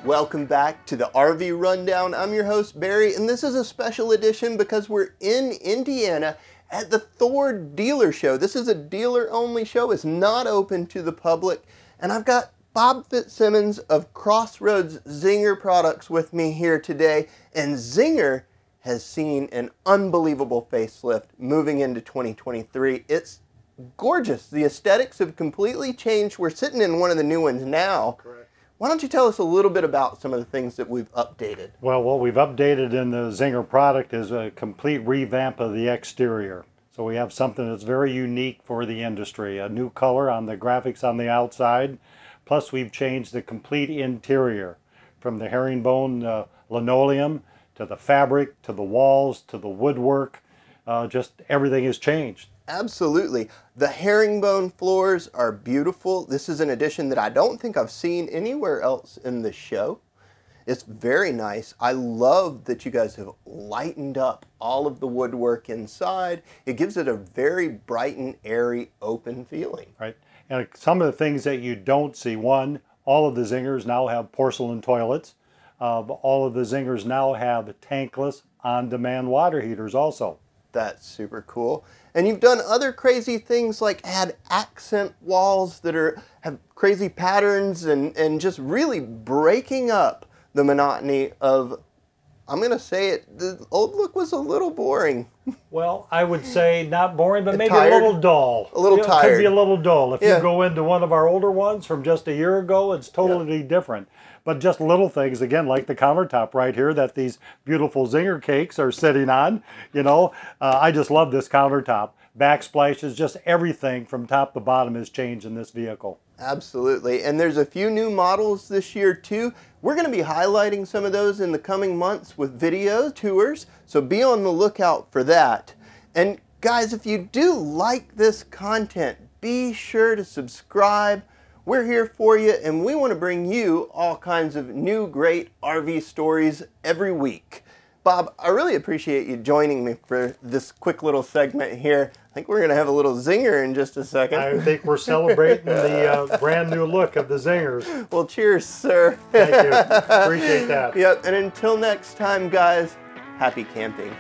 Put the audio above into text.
Welcome back to the RV Rundown. I'm your host, Barry, and this is a special edition because we're in Indiana at the Thor Dealer show. This is a dealer-only show. It's not open to the public. And I've got Bob Fitzsimmons of CrossRoads Zinger products with me here today. And Zinger has seen an unbelievable facelift moving into 2023. It's gorgeous. The aesthetics have completely changed. We're sitting in one of the new ones now. Correct. Why don't you tell us a little bit about some of the things that we've updated? Well, what we've updated in the Zinger product is a complete revamp of the exterior. So we have something that's very unique for the industry. A new color on the graphics on the outside. Plus we've changed the complete interior from the herringbone linoleum to the fabric, to the walls, to the woodwork. Just everything has changed. Absolutely. The herringbone floors are beautiful. This is an addition that I don't think I've seen anywhere else in the show. It's very nice. I love that you guys have lightened up all of the woodwork inside. It gives it a very bright and airy, open feeling. Right. And some of the things that you don't see, one, all of the Zingers now have porcelain toilets. All of the Zingers now have tankless on-demand water heaters also. That's super cool. And you've done other crazy things like add accent walls that have crazy patterns and just really breaking up the monotony of, I'm going to say it, the old look was a little boring. Well, I would say not boring, but maybe tired. a little dull. A little tired. Could be a little dull. If Yeah. you go into one of our older ones from just a year ago, it's totally different. But just little things, again, like the countertop right here that these beautiful Zinger cakes are sitting on. You know, I just love this countertop. Backsplashes, just everything from top to bottom has changed in this vehicle. Absolutely. And there's a few new models this year too. We're going to be highlighting some of those in the coming months with video tours, so be on the lookout for that. And guys, if you do like this content, be sure to subscribe. We're here for you, and we want to bring you all kinds of new great RV stories every week. Bob, I really appreciate you joining me for this quick little segment here. I think we're going to have a little Zinger in just a second. I think we're celebrating the brand new look of the Zingers. Well, cheers, sir. Thank you. Appreciate that. Yep, and until next time, guys, happy camping.